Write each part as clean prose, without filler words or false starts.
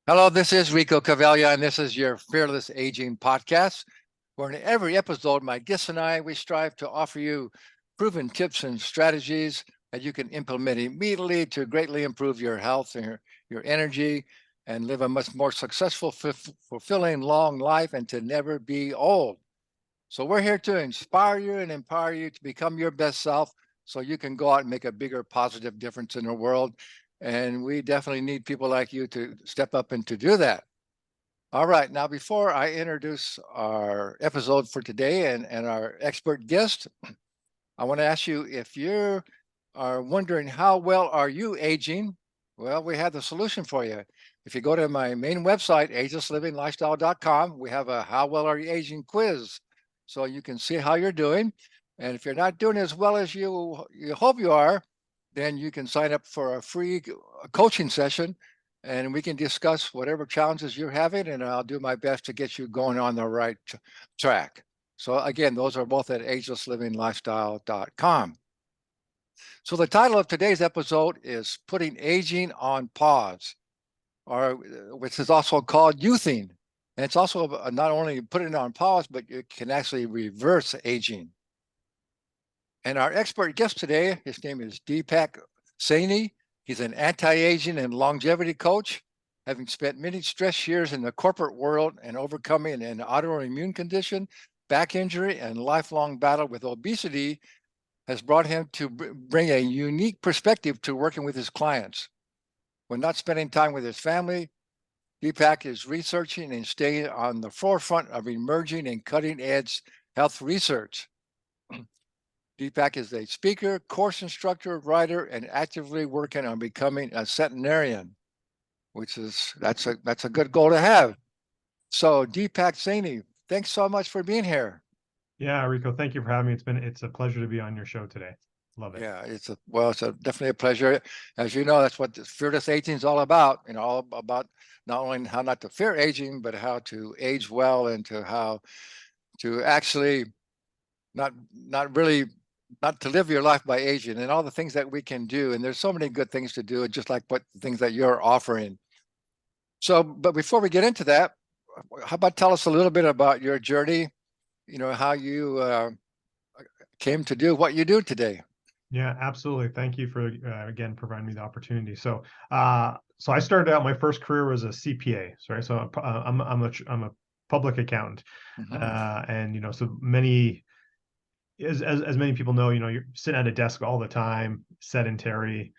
Hello, this is Rico Caveglia, and this is your Fearless Aging Podcast, where in every episode, my guests and we strive to offer you proven tips and strategies that you can implement immediately to greatly improve your health and your energy and live a much more successful, fulfilling, long life and to never be old. So we're here to inspire you and empower you to become your best self so you can go out and make a bigger positive difference in the world. And we definitely need people like you to step up and to do that. All right. Now, before I introduce our episode for today and our expert guest, I want to ask you if you are wondering how well are you aging? Well, we have the solution for you. If you go to my main website, agelessliving.lifestyle.com, we have a how well are you aging quiz. So you can see how you're doing. And if you're not doing as well as you hope you are, then you can sign up for a free coaching session and we can discuss whatever challenges you're having, and I'll do my best to get you going on the right track. So again, those are both at agelesslivinglifestyle.com. So the title of today's episode is Putting Aging on Pause, or which is also called youthing. And it's also not only putting it on pause, but you can actually reverse aging. And our expert guest today, his name is Deepak Saini. He's an anti-aging and longevity coach, having spent many stress years in the corporate world and overcoming an autoimmune condition, back injury, and lifelong battle with obesity has brought him to bring a unique perspective to working with his clients. When not spending time with his family, Deepak is researching and staying on the forefront of emerging and cutting-edge health research. Deepak is a speaker, course instructor, writer, and actively working on becoming a centenarian, which is that's a good goal to have. So Deepak Saini, thanks so much for being here. Yeah, Rico, thank you for having me. It's a pleasure to be on your show today. Love it. Yeah, it's definitely a pleasure. As you know, that's what fearless aging is all about. All about not only how not to fear aging, but how to age well and to how to actually not really not to live your life by aging and all the things that we can do. And there's so many good things to do, just like what the things that you're offering. So, but before we get into that, how about tell us a little bit about your journey, how you came to do what you do today. Yeah, absolutely. Thank you for again providing me the opportunity. So I started out. My first career was a CPA. Sorry, so I'm a public accountant, and so many as many people know, you're sitting at a desk all the time, sedentary,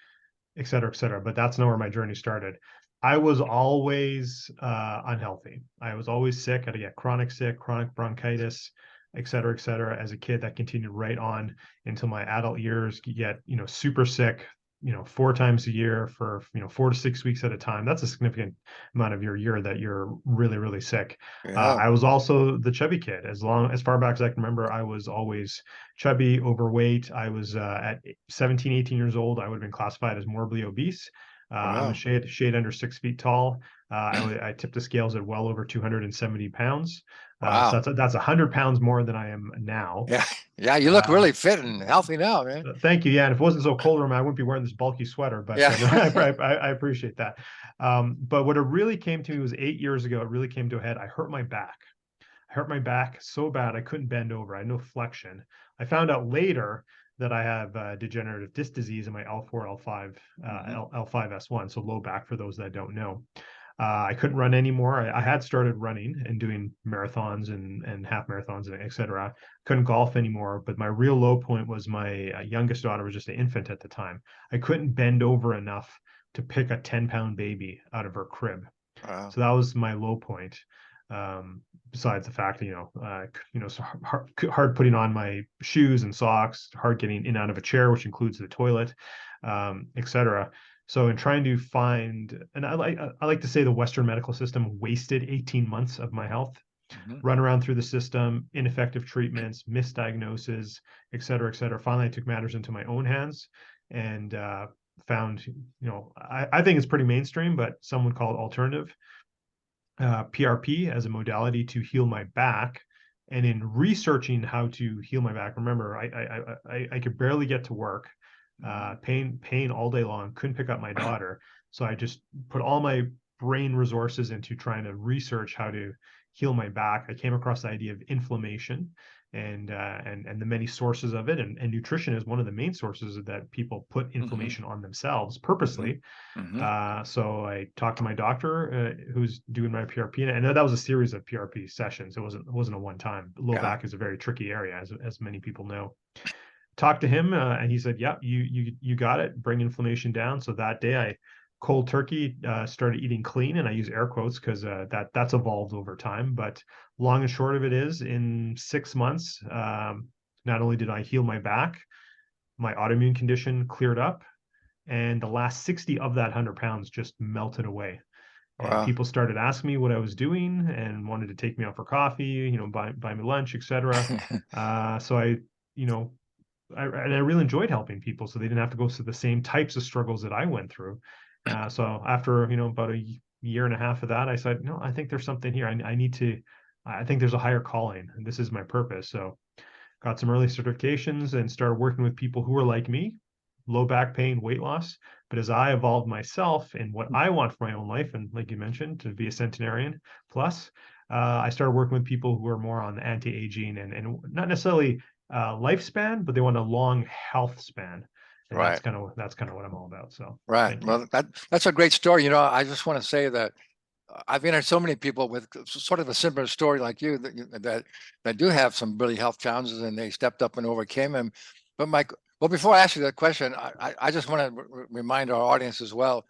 et cetera, et cetera. But that's not where my journey started. I was always unhealthy. I was always sick. I'd get chronic sick, chronic bronchitis, et cetera, et cetera. As a kid, that continued right on until my adult years. Get super sick, 4 times a year for 4 to 6 weeks at a time. That's a significant amount of your year that you're really, really sick. Yeah. I was also the chubby kid. As far back as I can remember, I was always chubby, overweight. I was at 17, 18 years old, I would have been classified as morbidly obese. I'm a shade under 6 feet tall. I tipped the scales at well over 270 pounds. Wow. So that's 100 pounds more than I am now. Yeah. Yeah. You look really fit and healthy now, man. Thank you. Yeah. And if it wasn't so cold around, I wouldn't be wearing this bulky sweater, but yeah. I appreciate that. But what it really came to me was 8 years ago. It really came to a head. I hurt my back. I hurt my back so bad I couldn't bend over. I had no flexion. I found out later that I have degenerative disc disease in my L4, L5, L5S1, so low back for those that don't know. I couldn't run anymore. I had started running and doing marathons and half marathons, et cetera. Couldn't golf anymore. But my real low point was my youngest daughter was just an infant at the time. I couldn't bend over enough to pick a 10-pound baby out of her crib. Wow. So that was my low point. Besides the fact so hard putting on my shoes and socks, hard getting in and out of a chair, which includes the toilet, et cetera. So in trying to find, and I like to say the Western medical system wasted 18 months of my health, run around through the system, ineffective treatments, misdiagnoses, et cetera, et cetera. Finally, I took matters into my own hands and found, I think it's pretty mainstream, but some would call it alternative. PRP as a modality to heal my back. And in researching how to heal my back, remember, I could barely get to work, pain all day long, couldn't pick up my daughter. So I just put all my brain resources into trying to research how to heal my back, I came across the idea of inflammation and the many sources of it. And nutrition is one of the main sources that people put inflammation on themselves purposely. So I talked to my doctor who's doing my PRP, and I know that was a series of PRP sessions. It wasn't a one time. Low back is a very tricky area, as many people know. Talked to him, and he said, "Yeah, you got it. Bring inflammation down." So that day, I cold turkey started eating clean, and I use air quotes because that's evolved over time. But long and short of it is, in 6 months, not only did I heal my back, my autoimmune condition cleared up, and the last 60 of that 100 pounds just melted away. And people started asking me what I was doing and wanted to take me out for coffee, buy me lunch, etc. So I really enjoyed helping people, so they didn't have to go through the same types of struggles that I went through. So after about a year and a half of that, I said, no, I think there's something here. I think there's a higher calling, and this is my purpose. So got some early certifications and started working with people who were like me, low back pain, weight loss. But as I evolved myself in what I want for my own life, and like you mentioned, to be a centenarian plus, I started working with people who are more on the anti-aging and not necessarily lifespan, but they want a long health span. And that's kind of what I'm all about. So well, that's a great story. I just want to say that I've interviewed so many people with sort of a similar story like you that do have some really health challenges, and they stepped up and overcame them. But before I ask you that question, I just want to remind our audience as well,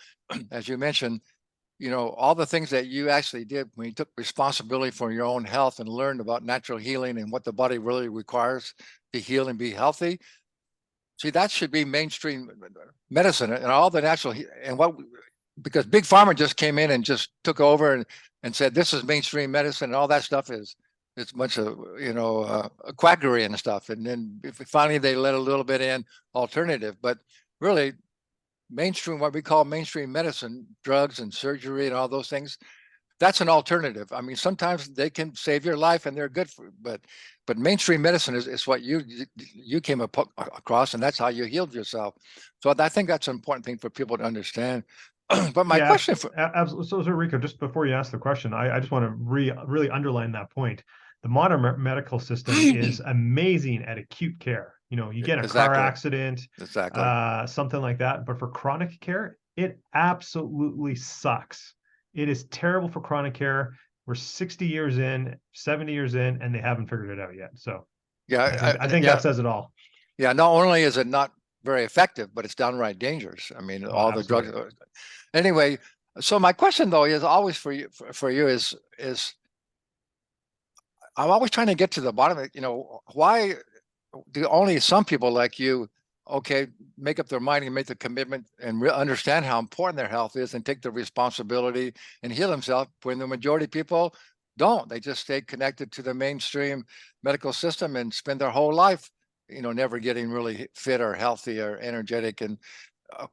as you mentioned, all the things that you actually did when you took responsibility for your own health and learned about natural healing and what the body really requires to heal and be healthy. See, that should be mainstream medicine and all the natural because Big Pharma just came in and just took over and said, this is mainstream medicine, and all that stuff it's a bunch of, quackery and stuff. And then finally they let a little bit in alternative, but really mainstream, what we call mainstream medicine, drugs and surgery and all those things, that's an alternative. I mean, sometimes they can save your life and they're good for, but mainstream medicine is what you came across, and that's how you healed yourself. So I think that's an important thing for people to understand. But my question absolutely. So Rico, just before you ask the question, I just want to really underline that point. The modern medical system is amazing at acute care. You get a car accident, something like that. But for chronic care, it absolutely sucks. It is terrible for chronic care. We're 60 years in, 70 years in, and they haven't figured it out yet. So I think that says it all. Yeah, not only is it not very effective, but it's downright dangerous. I mean, all the drugs. Anyway, so my question though is always for you is I'm always trying to get to the bottom of it. Why do only some people like you, make up their mind and make the commitment and understand how important their health is and take the responsibility and heal themselves, when the majority of people don't? They just stay connected to the mainstream medical system and spend their whole life, never getting really fit or healthy or energetic. And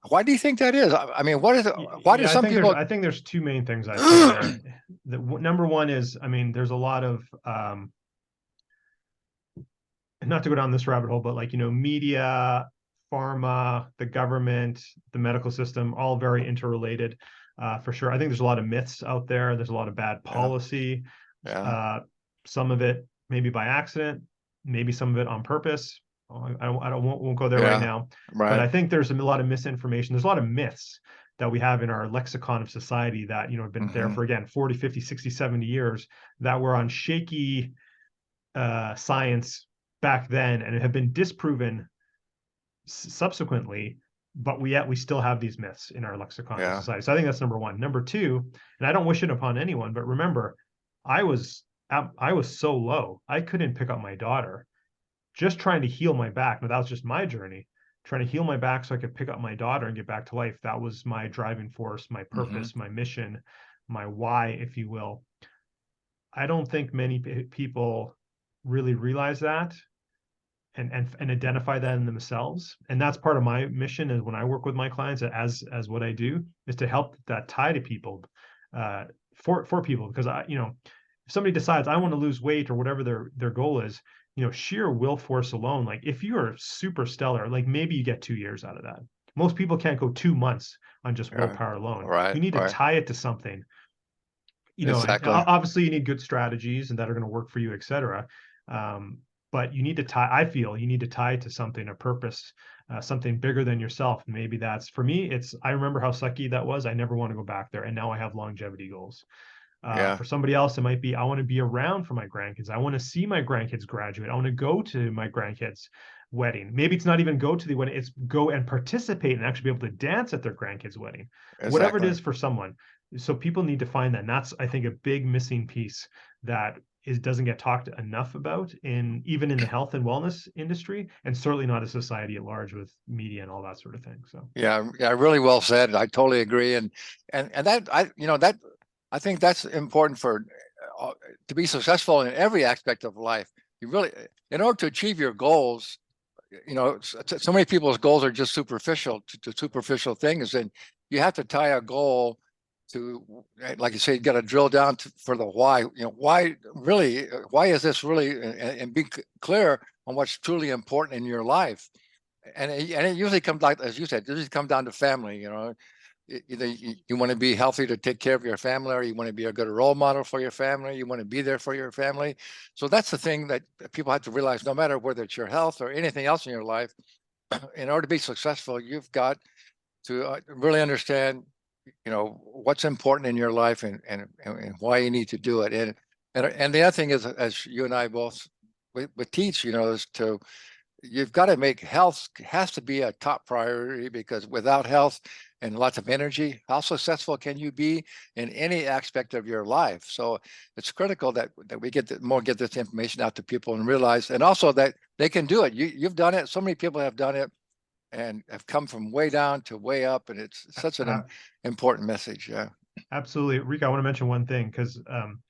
why do you think that is? I mean, what is it? Why do some people? I think there's two main things I see there. Number one is, I mean, there's a lot of not to go down this rabbit hole, but media, pharma, the government, the medical system, all very interrelated, for sure. I think there's a lot of myths out there. There's a lot of bad policy. Some of it maybe by accident, maybe some of it on purpose. I won't go there right now. But I think there's a lot of misinformation. There's a lot of myths that we have in our lexicon of society that, have been there for, again, 40, 50, 60, 70 years, that were on shaky science back then and have been disproven subsequently, but we still have these myths in our lexicon of society. So I think that's number one. Number two, and I don't wish it upon anyone, but remember, I was so low, I couldn't pick up my daughter. Just trying to heal my back. Now, that was just my journey, trying to heal my back so I could pick up my daughter and get back to life. That was my driving force, my purpose, my mission, my why, if you will. I don't think many people really realize that and identify that in themselves. And that's part of my mission, is when I work with my clients, as what I do, is to help that tie to people, for people. Because if somebody decides I want to lose weight or whatever their goal is, sheer will force alone, like if you are super stellar, like maybe you get 2 years out of that. Most people can't go 2 months on just Yeah. willpower alone. Right. You need to Right. tie it to something, and Exactly. obviously you need good strategies and that are going to work for you, etc. Um, but you need to tie, I feel you need to tie it to something, a purpose, something bigger than yourself. Maybe that's for me. I remember how sucky that was. I never want to go back there. And now I have longevity goals. Yeah. For somebody else, it might be, I want to be around for my grandkids. I want to see my grandkids graduate. I want to go to my grandkids' wedding. Maybe it's not even go to the wedding, it's go and participate and actually be able to dance at their grandkids' wedding, whatever it Exactly. is for someone. So people need to find that. And that's, I think, a big missing piece that doesn't get talked enough about even in the health and wellness industry, and certainly not a society at large with media and all that sort of thing. So Yeah. Yeah. Really well said. I totally agree. And that that I think that's important for to be successful in every aspect of life. You really, in order to achieve your goals, so many people's goals are just superficial to superficial things, and you have to tie a goal to, like you say, you got to drill down for the why. Why really? Why is this really? And be clear on what's truly important in your life. And it usually comes, like as you said, it usually comes down to family. Either you want to be healthy to take care of your family, or you want to be a good role model for your family. You want to be there for your family. So that's the thing that people have to realize, no matter whether it's your health or anything else in your life, in order to be successful, you've got to really understand, what's important in your life, and why you need to do it. And the other thing is, as you and I both we teach, is to, you've got to make health has to be a top priority, because without health and lots of energy, how successful can you be in any aspect of your life? So it's critical that we get this information out to people and realize, and also that they can do it. You've done it. So many people have done it and have come from way down to way up, and it's such an uh, important message. Yeah. absolutely. Rick, I want to mention one thing because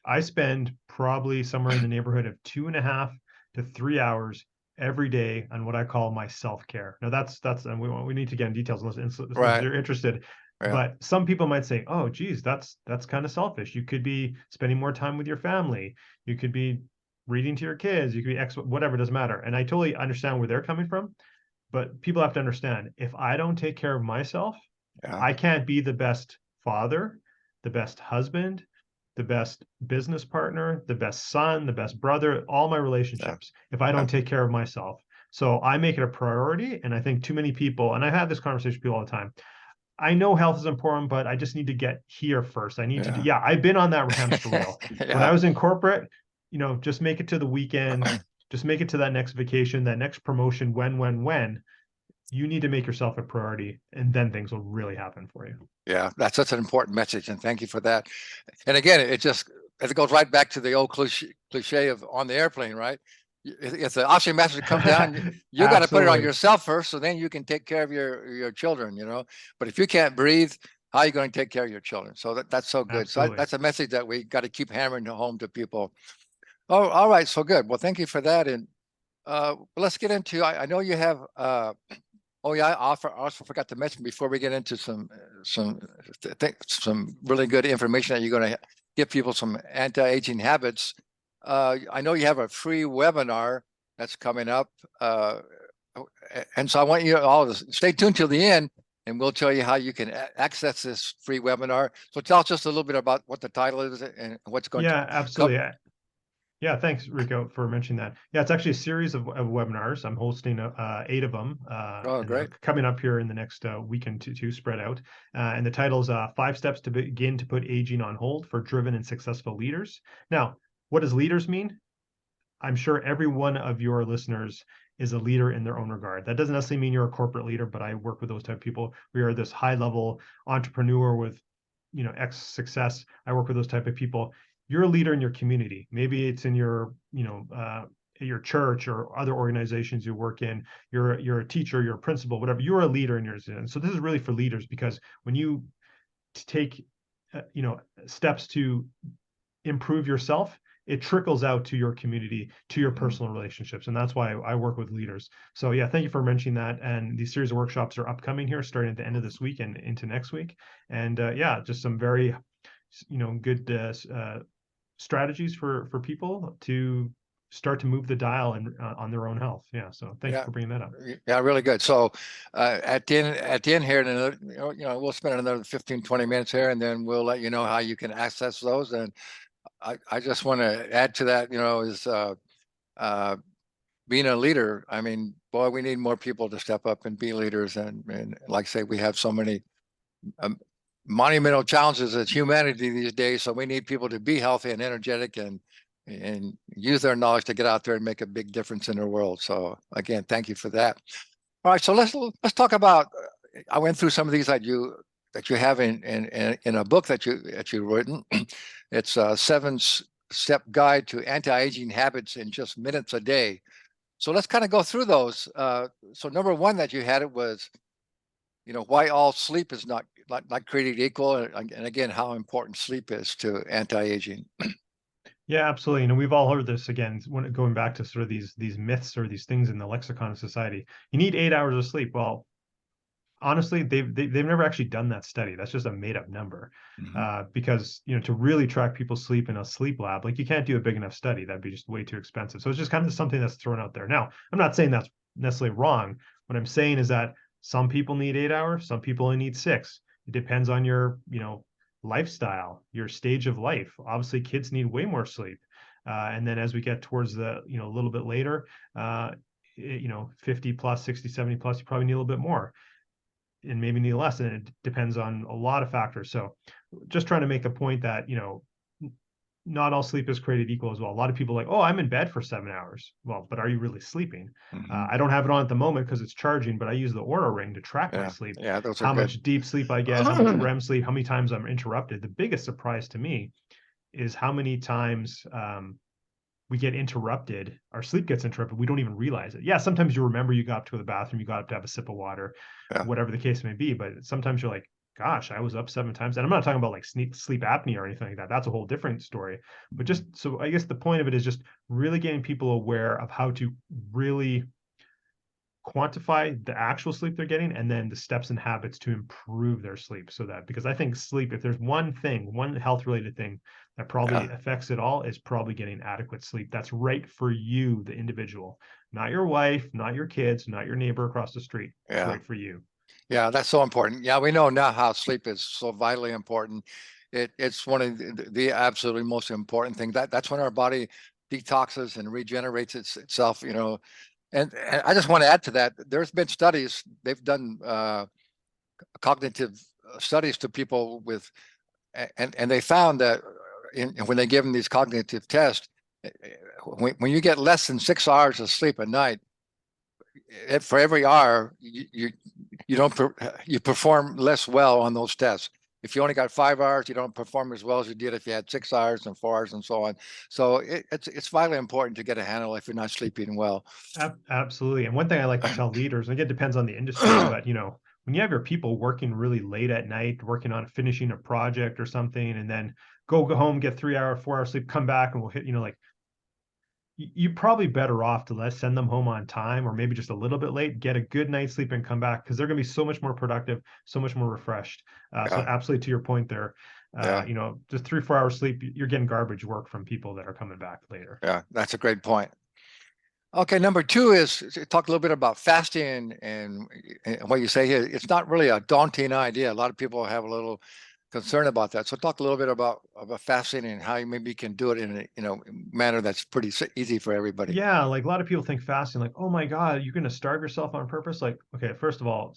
I spend probably somewhere in the neighborhood of 2.5 to 3 hours every day on what I call my self-care. Now and we need to get in details if Right. you're interested. Yeah. But some people might say, "Oh, geez, that's kind of selfish. You could be spending more time with your family. You could be reading to your kids. You could be whatever, doesn't matter." And I totally understand where they're coming from. But people have to understand, if I don't take care of myself, Yeah. I can't be the best father, the best husband, the best business partner, the best son, the best brother, all my Yeah. relationships, if I don't take care of myself. So I make it a priority. And I think too many people, and I've had this conversation with people all the time, I know health is important, but I just need to get here first. I need to do, Yeah. yeah, I've been on that hamster wheel. When I Yeah. was in corporate, just make it to the weekend, just make it to that next vacation, that next promotion, when. You need to make yourself a priority, and then things will really happen for you. Yeah, that's such an important message, and thank you for that. And again, it goes right back to the old cliche of on the airplane, right? If the oxygen mask comes down, you got to put it on Absolutely. yourself first, so then you can take care of your children. But if you can't breathe, how are you going to take care of your children? So that's so good. So Absolutely. that's a message that we got to keep hammering home to people. Oh, all right, so good. Well, thank you for that. And let's get into. I know you have. Oh yeah, I also forgot to mention before we get into some really good information that you're going to give people some anti-aging habits. I know you have a free webinar that's coming up, and so I want you all to stay tuned till the end, and we'll tell you how you can access this free webinar. So tell us just a little bit about what the title is and what's going to Yeah, come. absolutely. Yeah, thanks, Rico, for mentioning that. Yeah, it's actually a series of webinars. I'm hosting 8 of them, Oh, and they're great. coming up here in the next weekend to spread out. And the title is 5 Steps to Begin to Put Aging on Hold for Driven and Successful Leaders. Now, what does leaders mean? I'm sure every one of your listeners is a leader in their own regard. That doesn't necessarily mean you're a corporate leader, but I work with those type of people. We are this high level entrepreneur with, X success. I work with those type of people. You're a leader in your community. Maybe it's in your church or other organizations you work in. You're a teacher, you're a principal, whatever. You're a leader in yours. And so this is really for leaders, because when you take, steps to improve yourself, it trickles out to your community, to your Mhm. personal relationships. And that's why I work with leaders. So yeah, thank you for mentioning that. And these series of workshops are upcoming here, starting at the end of this week and into next week. And yeah, just some very, good strategies for people to start to move the dial and on their own health. Yeah. So thank you for bringing that up. Yeah, really good. So at the end here, we'll spend another 15, 20 minutes here, and then we'll let you know how you can access those. And I just want to add to that, is being a leader. I mean, boy, we need more people to step up and be leaders. And like I say, we have so many monumental challenges as humanity these days. So we need people to be healthy and energetic and use their knowledge to get out there and make a big difference in the world. So again, thank you for that. All right, so let's talk about. I went through some of these that you have in a book that you written. It's a 7-step guide to anti-aging habits in just minutes a day. So let's kind of go through those. So number one that you had, it was, why all sleep is not created equal, and again, how important sleep is to anti-aging. Yeah, absolutely. We've all heard this again, going back to sort of these myths or these things in the lexicon of society. You need 8 hours of sleep. Well, honestly, they've never actually done that study. That's just a made up number. Because to really track people's sleep in a sleep lab, like, you can't do a big enough study. That'd be just way too expensive. So it's just kind of something that's thrown out there. Now, I'm not saying that's necessarily wrong. What I'm saying is that some people need 8 hours, some people only need 6. It depends on your lifestyle, your stage of life. Obviously, kids need way more sleep. And then as we get towards the, a little bit later, 50 plus, 60, 70 plus, you probably need a little bit more, and maybe need less. And it depends on a lot of factors. So just trying to make the point that, not all sleep is created equal as well. A lot of people are like, oh, I'm in bed for 7 hours. Well, but are you really sleeping? I don't have it on at the moment because it's charging, but I use the Aura Ring to track my sleep. Yeah, those are how good. much deep sleep I get, how much REM sleep, how many times I'm interrupted. The biggest surprise to me is how many times we get interrupted. Our sleep gets interrupted. We don't even realize it. Yeah, sometimes you remember you got up to the bathroom, you got up to have a sip of water, whatever the case may be. But sometimes you're like, gosh, I was up 7 times. And I'm not talking about like sleep apnea or anything like that. That's a whole different story. But just so I guess the point of it is just really getting people aware of how to really quantify the actual sleep they're getting, and then the steps and habits to improve their sleep. So that, because I think sleep, if there's one health related thing that probably affects it all, is probably getting adequate sleep. That's right for you, the individual, not your wife, not your kids, not your neighbor across the street. It's right for you. Yeah, that's so important. Yeah, we know now how sleep is so vitally important. It's one of the absolutely most important things. That's when our body detoxes and regenerates itself, And I just want to add to that. There's been studies, they've done cognitive studies to people with, and they found that when they give them these cognitive tests, when you get less than 6 hours of sleep a night, for every hour, you perform less well on those tests. If you only got 5 hours, you don't perform as well as you did if you had 6 hours and 4 hours and so on. So it's vitally important to get a handle if you're not sleeping well. Absolutely. And one thing I like to tell leaders, and again, it depends on the industry, but when you have your people working really late at night, working on finishing a project or something, and then go home, get 3 hour, 4 hour sleep, come back, and we'll hit, you're probably better off to send them home on time, or maybe just a little bit late, get a good night's sleep and come back, because they're going to be so much more productive, so much more refreshed. So absolutely to your point there, just 3-4 hours sleep, you're getting garbage work from people that are coming back later. Yeah, that's a great point. Okay, number 2 is talk a little bit about fasting and what you say here. It's not really a daunting idea. A lot of people have a little concern about that. So talk a little bit about fasting and how you maybe can do it in a manner that's pretty easy for everybody. Yeah, like a lot of people think fasting, like, oh my God, you're going to starve yourself on purpose. Like, okay, first of all,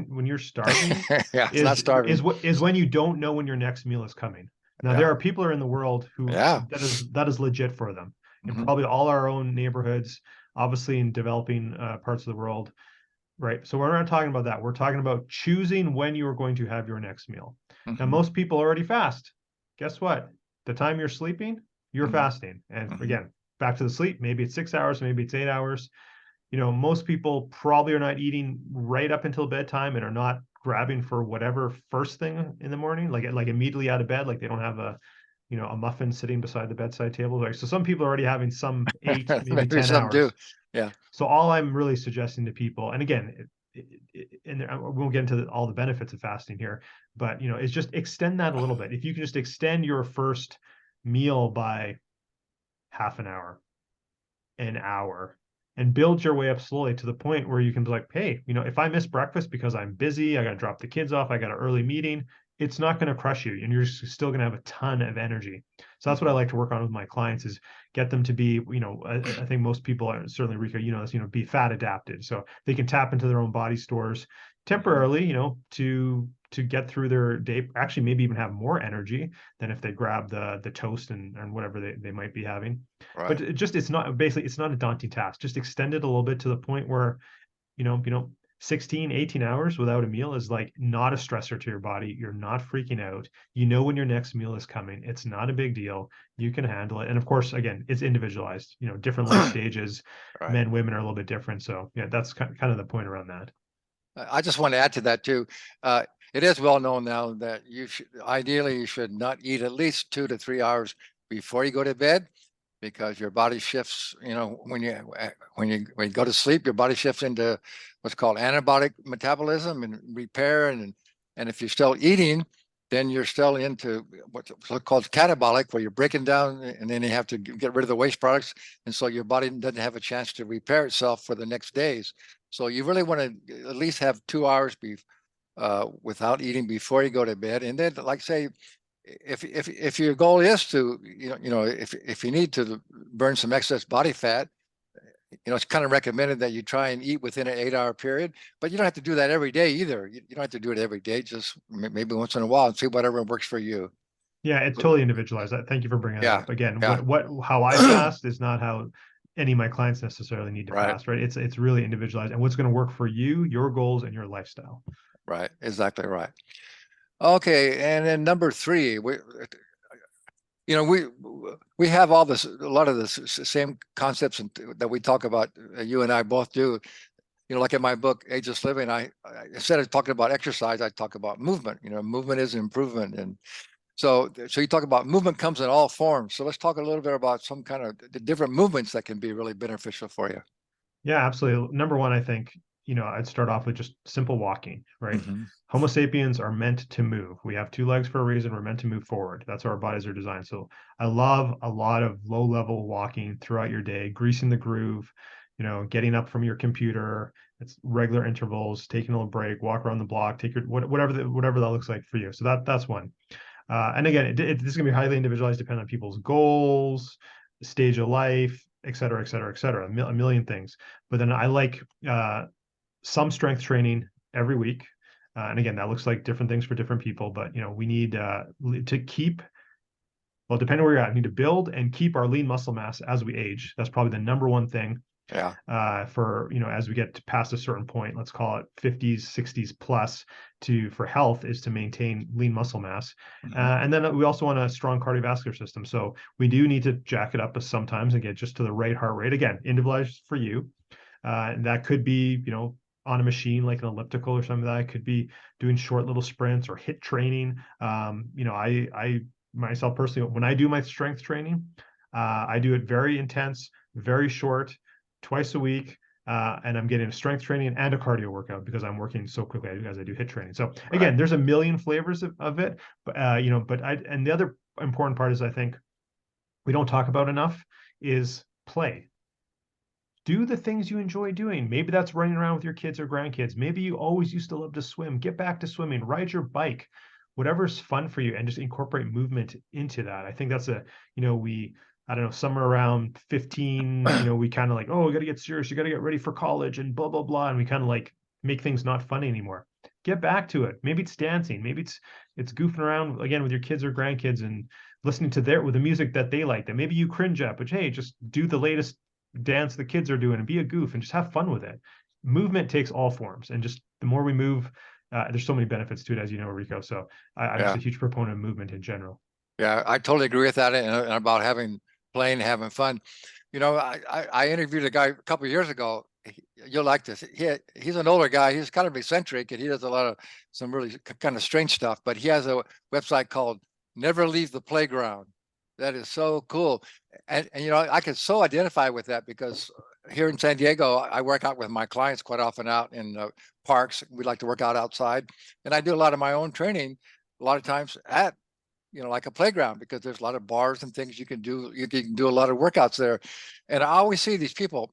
when you're starving is when you don't know when your next meal is coming. Now, there are people in the world who that is legit for them. And probably all our own neighborhoods, obviously in developing parts of the world, right? So we're not talking about that. We're talking about choosing when you are going to have your next meal. Now, most people already fast. Guess what? The time you're sleeping, you're fasting. And again, back to the sleep, maybe it's 6 hours, maybe it's 8 hours. Most people probably are not eating right up until bedtime and are not grabbing for whatever first thing in the morning, like immediately out of bed, like they don't have a muffin sitting beside the bedside table. Right? So some people are already having some 8, maybe 10 hours. Do. Yeah. So all I'm really suggesting to people, and again, and we won't get into all the benefits of fasting here, but is just extend that a little bit. If you can just extend your first meal by half an hour, an hour and build your way up slowly to the point where you can be like, hey, if I miss breakfast because I'm busy, I got to drop the kids off, I got an early meeting, it's not going to crush you, and you're still going to have a ton of energy. So that's what I like to work on with my clients, is get them to be, I think most people are, certainly Rico, this, be fat adapted. So they can tap into their own body stores temporarily, to get through their day, actually maybe even have more energy than if they grab the toast and whatever they might be having. But Right. it's not a daunting task. Just extend it a little bit to the point where, 16, 18 hours without a meal is like not a stressor to your body. You're not freaking out. When your next meal is coming. It's not a big deal. You can handle it. And of course, again, it's individualized, different life stages, Right. men, women are a little bit different. So yeah, that's kind of the point around that. I just want to add to that too. It is well known now that ideally you should not eat at least 2 to 3 hours before you go to bed, because your body shifts. When you go to sleep, your body shifts into what's called anabolic metabolism and repair, and if you're still eating, then you're still into what's called catabolic, where you're breaking down, and then you have to get rid of the waste products, and so your body doesn't have a chance to repair itself for the next days. So you really want to at least have 2 hours without eating before you go to bed, and then, like say, if your goal is to, if you need to burn some excess body fat, it's kind of recommended that you try and eat within an 8-hour period. But you don't have to do that every day either. You don't have to do it every day. Just maybe once in a while, and see whatever works for you. Yeah, it's totally individualized. Thank you for bringing that Yeah, up. Again, yeah, how I fast is not how any of my clients necessarily need to right, fast, right? It's really individualized, and what's going to work for you, your goals, and your lifestyle. right, exactly right. Okay, and then number three, you know, we we have a lot of the same concepts that we talk about. You and I both do. Like in my book, Ageless Living, instead of talking about exercise, I talk about movement. Movement is improvement, and so you talk about movement comes in all forms. So let's talk a little bit about some kind of the different movements that can be really beneficial for you. Yeah, absolutely. Number one, I think, I'd start off with just simple walking, right? Hmm. Homo sapiens are meant to move. We have two legs for a reason. We're meant to move forward. That's how our bodies are designed. So I love a lot of low level walking throughout your day, greasing the groove, getting up from your computer. It's regular intervals, taking a little break, walk around the block, take your whatever that looks like for you. So that's one. And again, this is going to be highly individualized, depending on people's goals, stage of life, et cetera, et cetera, et cetera, a million things. But then I like some strength training every week. And again, that looks like different things for different people. But we need to keep, well, depending where you're at, we need to build and keep our lean muscle mass as we age. That's probably the number one thing Yeah. for as we get past a certain point, let's call it 50s 60s plus, for health, is to maintain lean muscle mass. Hmm. And then we also want a strong cardiovascular system, so we do need to jack it up sometimes and get just to the right heart rate. Again, individualized for you, and that could be on a machine like an elliptical or something. That could be doing short little sprints or hit training. I myself personally, when I do my strength training, I do it very intense, very short, twice a week, and I'm getting a strength training and a cardio workout because I'm working so quickly as I do hit training. So Right. again, there's a million flavors of it, but and the other important part is, I think, we don't talk about enough, is play. Do the things you enjoy doing. Maybe that's running around with your kids or grandkids. Maybe you always used to love to swim. Get back to swimming, ride your bike, whatever's fun for you, and just incorporate movement into that. I think that's I don't know, somewhere around 15, we kind of like, oh, we got to get serious. You got to get ready for college and blah, blah, blah. And we kind of like make things not funny anymore. Get back to it. Maybe it's dancing. Maybe it's goofing around again with your kids or grandkids and listening to with the music that they like, that maybe you cringe at, but hey, just do the latest dance the kids are doing and be a goof and just have fun with it. Movement takes all forms, and just the more we move, there's so many benefits to it, as you know, Rico. So I'm just Yeah. a huge proponent of movement in general. Yeah, I totally agree with that, and about playing, having fun. I interviewed a guy a couple of years ago. You'll like this. He's an older guy. He's kind of eccentric, and he does a lot of some really kind of strange stuff. But he has a website called "Never Leave the Playground." That is so cool, and I can so identify with that, because here in San Diego, I work out with my clients quite often out in parks. We like to work out outside, and I do a lot of my own training. A lot of times at like a playground, because there's a lot of bars and things you can do. You can do a lot of workouts there. And I always see these people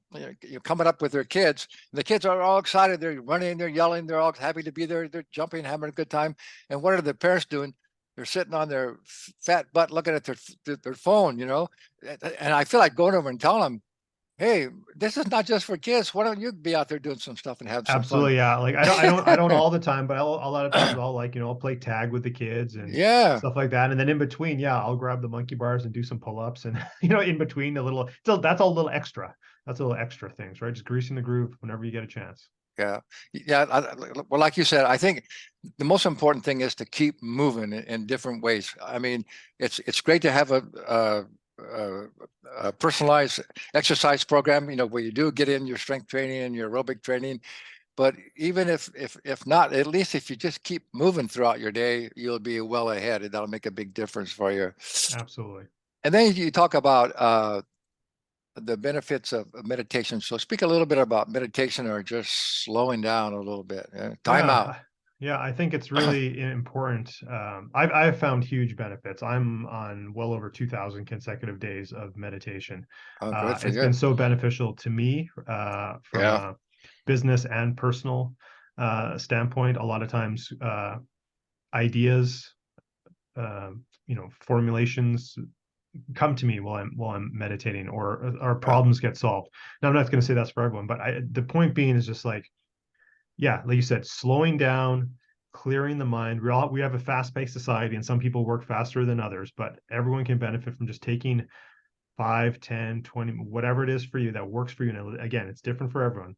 coming up with their kids. And the kids are all excited. They're running, they're yelling, they're all happy to be there. They're jumping, having a good time. And what are the parents doing? They're sitting on their fat butt looking at their phone, And I feel like going over and telling them, hey, this is not just for kids. Why don't you be out there doing some stuff and have some fun? Absolutely, yeah. Like I don't all the time, but a lot of times I'll I'll play tag with the kids and Yeah. stuff like that. And then in between, yeah, I'll grab the monkey bars and do some pull-ups and in between so that's all a little extra. That's a little extra things, right? Just greasing the groove whenever you get a chance. Yeah. Yeah. Well, like you said, I think the most important thing is to keep moving in different ways. I mean, it's great to have a personalized exercise program, where you do get in your strength training and your aerobic training. But even if not, at least if you just keep moving throughout your day, you'll be well ahead, and that'll make a big difference for you. Absolutely. And then you talk about the benefits of meditation. So speak a little bit about meditation, or just slowing down a little bit. Time out. Yeah, I think it's really important. I've found huge benefits. I'm on well over 2,000 consecutive days of meditation. Oh, good for It's been you. so beneficial to me from Yeah. a business and personal standpoint. A lot of times, ideas, formulations come to me while I'm meditating, or problems get solved. Now, I'm not going to say that's for everyone, but the point being is just like, yeah, like you said, slowing down, clearing the mind. We have a fast-paced society, and some people work faster than others, but everyone can benefit from just taking 5, 10, 20, whatever it is for you that works for you. And again, it's different for everyone.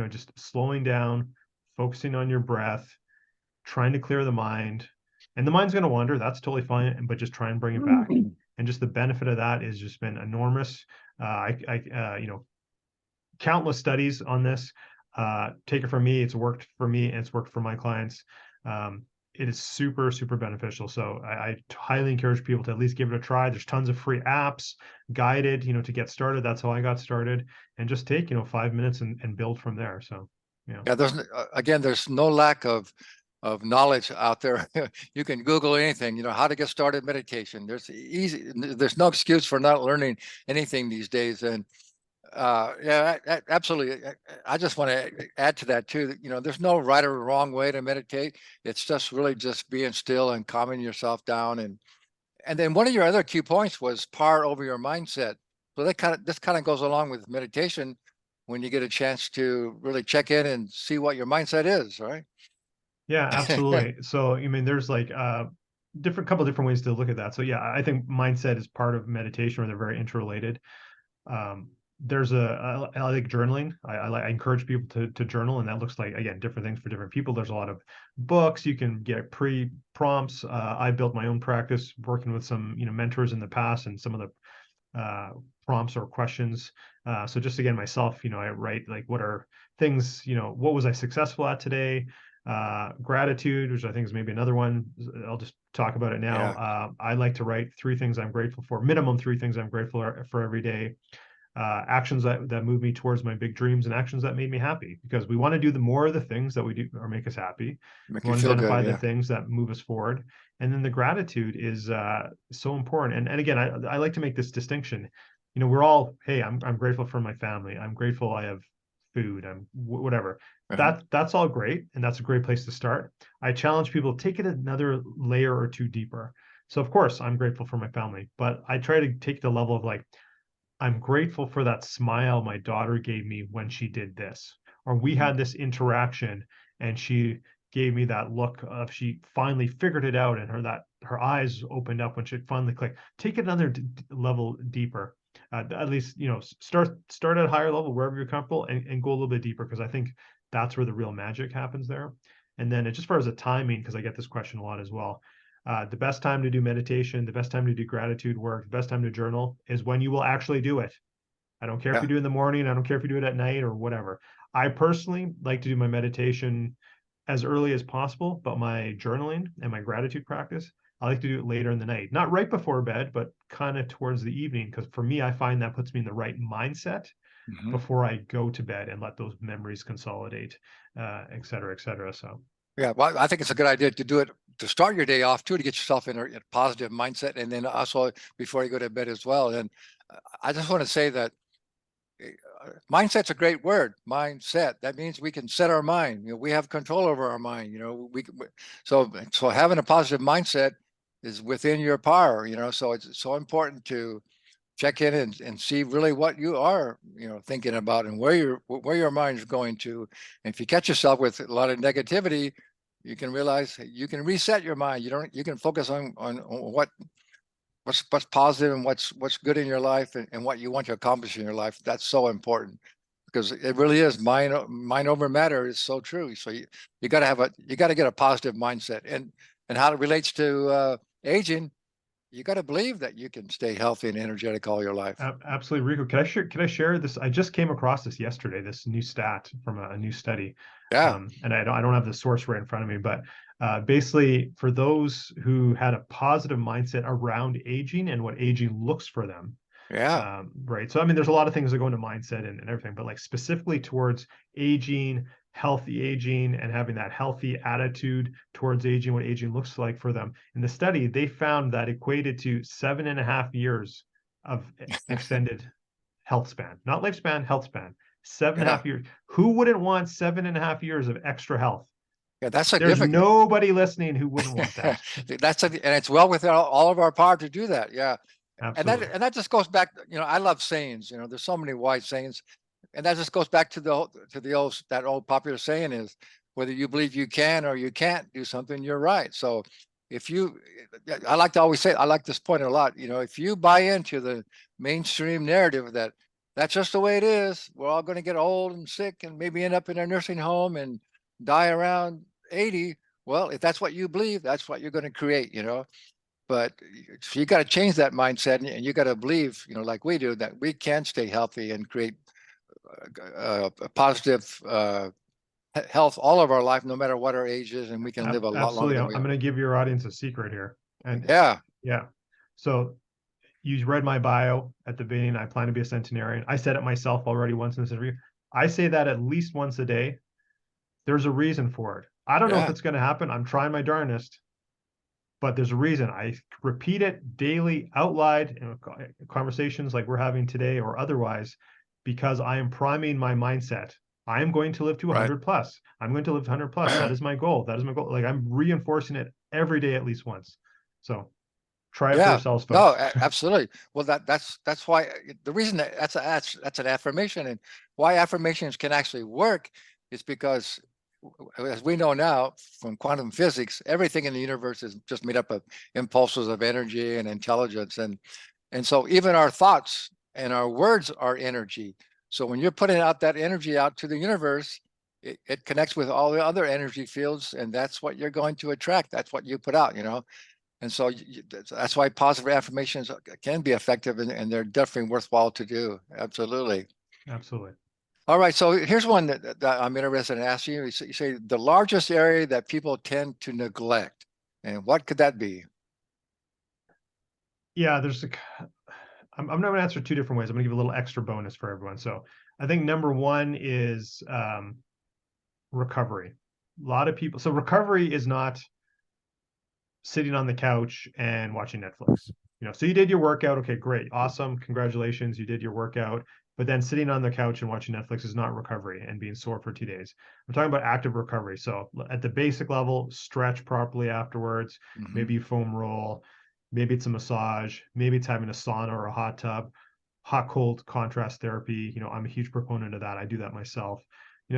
Just slowing down, focusing on your breath, trying to clear the mind. And the mind's going to wander. That's totally fine, but just try and bring it back. And just the benefit of that has just been enormous. Countless studies on this. Take it from me, it's worked for me and it's worked for my clients. It is super, super beneficial. So I highly encourage people to at least give it a try. There's tons of free apps, guided, to get started. That's how I got started. And just take, 5 minutes and build from there. So, yeah. Yeah. There's no lack of knowledge out there. You can Google anything, how to get started meditation. There's no excuse for not learning anything these days. And yeah, absolutely. I just want to add to that too, that, there's no right or wrong way to meditate. It's just really just being still and calming yourself down. And then one of your other key points was power over your mindset. So this kind of goes along with meditation, when you get a chance to really check in and see what your mindset is, right? Yeah, absolutely. So, there's like couple different ways to look at that. So yeah, I think mindset is part of meditation, or they're very interrelated. There's I like journaling. I encourage people to journal, and that looks like, again, different things for different people. There's a lot of books you can get, prompts. I built my own practice working with some mentors in the past, and some of the prompts or questions. So just again, myself, I write like, what are things, what was I successful at today? Gratitude, which I think is maybe another one. I'll just talk about it now. Yeah. I like to write 3 things I'm grateful for, minimum 3 things I'm grateful for every day. Actions that move me towards my big dreams, and actions that made me happy, because we want to do the more of the things that we do or make us happy. Make We you want to feel good. identify the Yeah. things that move us forward. And then the gratitude is so important. And again, I like to make this distinction. We're all, hey, I'm grateful for my family. I'm grateful I have food. I'm whatever. Uh-huh. That's all great, and that's a great place to start. I challenge people to take it another layer or 2 deeper. So of course, I'm grateful for my family, but I try to take the level of like, I'm grateful for that smile my daughter gave me when she did this, or we had this interaction and she gave me that look of, she finally figured it out, and her eyes opened up when she finally clicked. Take it another level deeper. At least, start at a higher level wherever you're comfortable, and go a little bit deeper, because I think that's where the real magic happens there. And then just as far as the timing, because I get this question a lot as well. The best time to do meditation, the best time to do gratitude work, the best time to journal is when you will actually do it. I don't care if you do it in the morning. I don't care if you do it at night or whatever. I personally like to do my meditation as early as possible, but my journaling and my gratitude practice, I like to do it later in the night, not right before bed, but kind of towards the evening. Because for me, I find that puts me in the right mindset Mm-hmm. before I go to bed and let those memories consolidate, et cetera, et cetera. So Yeah, well, I think it's a good idea to do it to start your day off too, to get yourself in a positive mindset, and then also before you go to bed as well. And I just want to say that mindset's a great word. Mindset. That means we can set our mind. We have control over our mind. So having a positive mindset is within your power. So it's so important to check in and see really what you are, thinking about, and where your mind is going to. And if you catch yourself with a lot of negativity, you can realize you can reset your mind. You can focus on what's positive and what's good in your life, and what you want to accomplish in your life. That's so important, because it really is mind over matter is so true. So you got to get a positive mindset, and how it relates to aging. You got to believe that you can stay healthy and energetic all your life. Absolutely, Rico. Can I share this? I just came across this yesterday. This new stat from a new study, Yeah, and I don't have the source right in front of me, but basically, for those who had a positive mindset around aging and what aging looks for them, yeah. right? So, I mean, there's a lot of things that go into mindset and everything, but like specifically towards aging, healthy aging, and having that healthy attitude towards aging, what aging looks like for them. In the study, they found that equated to 7.5 years of extended health span, not lifespan, health span. Seven and a Yeah, half years. Who wouldn't want 7.5 years of extra health? yeah. That's There's significant. nobody listening who wouldn't want that. And it's well within all of our power to do that. Yeah, and that Absolutely. and that just goes back. I love sayings. There's so many wise sayings, and that just goes back to the old that old popular saying is, whether you believe you can or you can't do something, you're right. So if you, I like to always say, I like this point a lot. If you buy into the mainstream narrative that that's just the way it is, we're all going to get old and sick and maybe end up in a nursing home and die around 80. Well, if that's what you believe, that's what you're going to create. But you got to change that mindset, and you got to believe, like we do, that we can stay healthy and create a positive health all of our life, no matter what our age is, and we can live a lot longer Absolutely. than I'm we going are. to give your audience a secret here. And Yeah, yeah. So you read my bio at the beginning. I plan to be a centenarian. I said it myself already once in this interview. I say that at least once a day. There's a reason for it. I don't know if yeah, it's going to happen. I'm trying my darnest, but there's a reason. I repeat it daily out loud in conversations like we're having today or otherwise, because I am priming my mindset. I am going to live to right. 100 plus. I'm going to live to 100 plus. That is my goal. That is my goal. Like I'm reinforcing it every day at least once. So try it for Yeah, yourselves, no, folks. absolutely. Well, that's why the reason that's an affirmation, and why affirmations can actually work is because, as we know now from quantum physics, everything in the universe is just made up of impulses of energy and intelligence, and so even our thoughts and our words are energy. So when you're putting out that energy out to the universe, it connects with all the other energy fields, and that's what you're going to attract. That's what you put out. And so that's why positive affirmations can be effective, and they're definitely worthwhile to do. Absolutely. Absolutely. All right. So here's one that I'm interested in asking you. You say the largest area that people tend to neglect, and what could that be? Yeah, I'm going to answer two different ways. I'm going to give a little extra bonus for everyone. So I think number one is recovery. A lot of people, so recovery is not sitting on the couch and watching Netflix. So you did your workout. Okay, great. Awesome. Congratulations. You did your workout. But then sitting on the couch and watching Netflix is not recovery and being sore for 2 days. I'm talking about active recovery. So at the basic level, stretch properly afterwards. Mhm. Maybe you foam roll. Maybe it's a massage. Maybe it's having a sauna or a hot tub. Hot cold contrast therapy. I'm a huge proponent of that. I do that myself.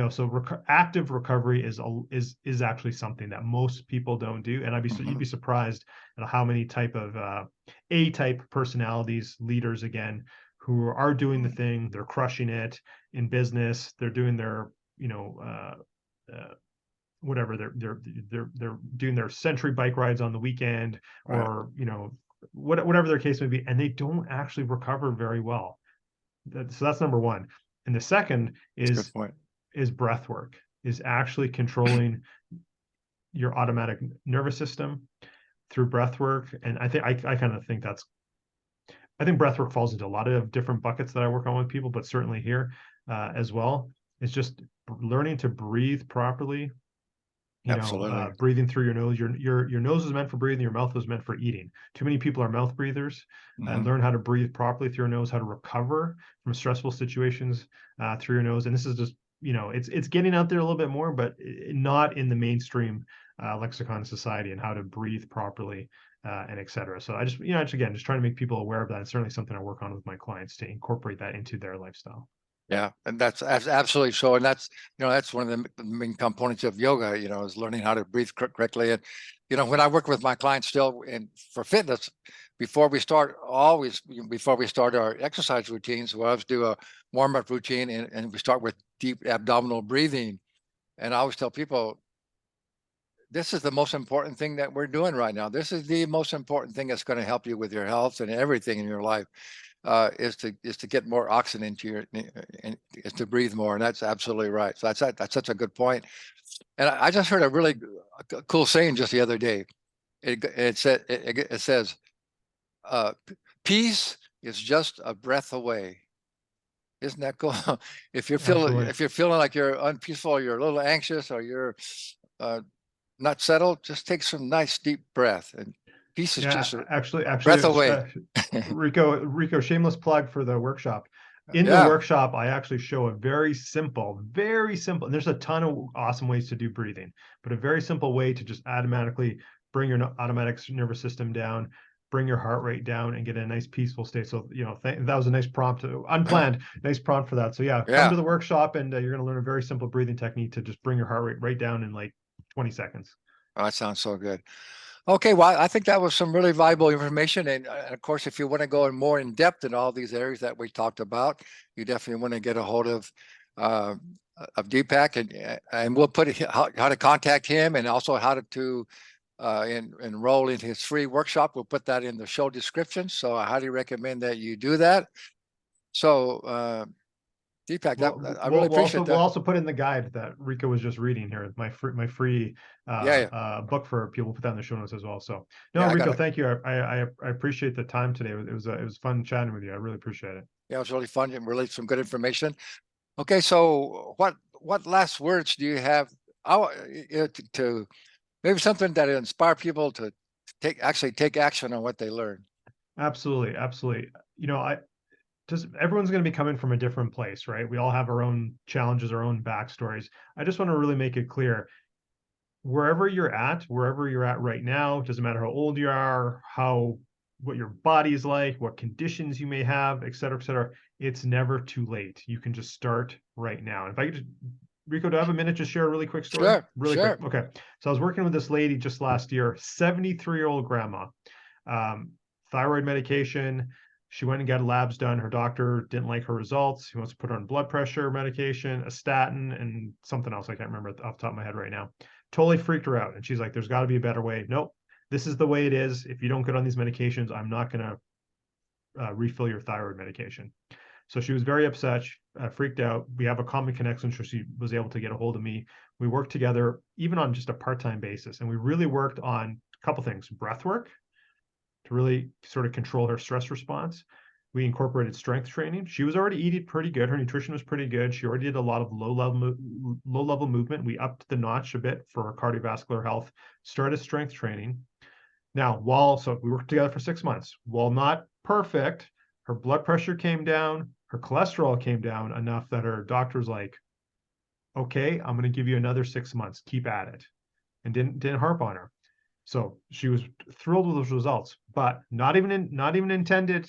So active recovery is actually something that most people don't do, and you'd Mhm. be surprised at how many type of A-type personalities, leaders again, who are doing the thing. They're crushing it in business. They're doing their whatever they're doing their century bike rides on the weekend, Right. or whatever their case may be, and they don't actually recover very well. So that's number one. And the second That's a good is point. breath work, is actually controlling your automatic nervous system through breath work. And I kind of think I think breath work falls into a lot of different buckets that I work on with people, but certainly here as well. It's just learning to breathe properly Absolutely. Breathing through your nose. Your nose is meant for breathing. Your mouth was meant for eating. Too many people are mouth breathers. Mhm. Learn how to breathe properly through your nose, how to recover from stressful situations through your nose. And this is just, it's getting out there a little bit more, but not in the mainstream lexicon of society, and how to breathe properly and et cetera. So I just, again, just trying to make people aware of that. It's certainly something I work on with my clients to incorporate that into their lifestyle. Yeah, and that's absolutely so. And that's one of the main components of yoga, is learning how to breathe correctly. And, when I work with my clients still for fitness, before we start our exercise routines, we always do a warm-up routine, and we start with deep abdominal breathing. And I always tell people, this is the most important thing that we're doing right now. This is the most important thing that's going to help you with your health and everything in your life. Is to get more oxygen into your, and is to breathe more, and that's absolutely right. So that's such a good point. And I just heard a really cool saying just the other day. It says, "Peace is just a breath away." Isn't that cool? If you're Absolutely. feeling like you're unpeaceful, or you're a little anxious, or you're not settled, just take some nice deep breath, and peace is just a Actually, breath away. Rico, shameless plug for the workshop. In the Yeah, workshop, I actually show a very simple, and there's a ton of awesome ways to do breathing, but a very simple way to just automatically bring your automatic nervous system down, bring your heart rate down, and get in a nice peaceful state. So, that was a nice prompt, unplanned, nice prompt for that. So yeah, come yeah. to the workshop, and you're going to learn a very simple breathing technique to just bring your heart rate right down in like 20 seconds. Oh, that sounds so good. Okay, well, I think that was some really valuable information. And of course, if you want to go in more in depth in all these areas that we talked about, you definitely want to get a hold uh, of Deepak, and we'll put how to contact him, and also how to enroll in his free workshop. We'll put that in the show description. So I highly recommend that you do that. So Deepak, I really appreciate We'll that. also put in the guide that Rico was just reading here, my free Yeah, book for people. We'll put that in the show notes as well. So no, yeah, I got Rico, it. thank you. I appreciate the time today. It was fun chatting with you. I really appreciate it. Yeah, it was really fun and really some good information. Okay, so what last words do you have to maybe something that inspire people to take action on what they learn? Absolutely, absolutely. I just everyone's going to be coming from a different place, right? We all have our own challenges, our own backstories. I just want to really make it clear, wherever you're at right now, doesn't matter how old you are, what your body's like, what conditions you may have, et cetera, it's never too late. You can just start right now. And if I could just, Rico, do I have a minute to share a really quick story? Sure, Really quick. sure. Okay. So I was working with this lady just last year, 73-year-old grandma, um, thyroid medication. She went and got labs done. Her doctor didn't like her results. He wants to put her on blood pressure medication, a statin, and something else I can't remember off the top of my head right now. Totally freaked her out. And she's like, there's got to be a better way. Nope. This is the way it is. If you don't get on these medications, I'm not going to refill your thyroid medication. So she was very upset, freaked out. We have a common connection, so she was able to get a hold of me. We worked together, even on just a part-time basis. And we really worked on a couple things: breath work to really sort of control her stress response. We incorporated strength training. She was already eating pretty good. Her nutrition was pretty good. She already did a lot of low level movement. We upped the notch a bit for her cardiovascular health. Started strength training. Now, so we worked together for 6 months. While not perfect, her blood pressure came down. Her cholesterol came down enough that her doctor's like, "Okay, I'm going to give you another 6 months. Keep at it," and didn't harp on her. So she was thrilled with those results, but not even intended,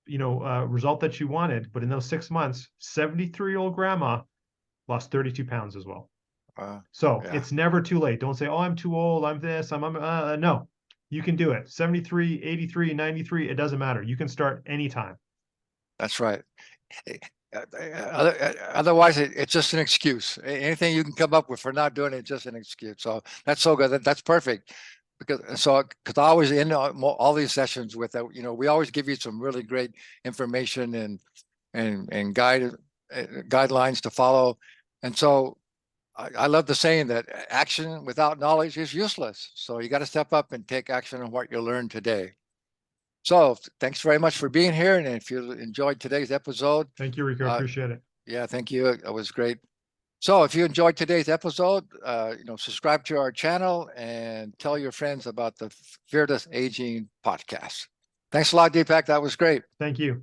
result that she wanted. But in those 6 months, 73-year-old grandma lost 32 pounds as well. So Yeah, it's never too late. Don't say, "Oh, I'm too old. I'm this. No, you can do it. 73, 83, 93. It doesn't matter. You can start anytime. that's right. Otherwise, it's just an excuse. Anything you can come up with for not doing it, just an excuse. So that's so good. That's perfect. Because I always end all these sessions with that. We always give you some really great information and guidelines to follow. And so I love the saying that action without knowledge is useless. So you got to step up and take action on what you learned today. So thanks very much for being here. And if you enjoyed today's episode, Thank you, Rico. I appreciate it. yeah, thank you. It was great. So if you enjoyed today's episode, subscribe to our channel and tell your friends about the Fearless Aging podcast. Thanks a lot, Deepak. That was great. Thank you.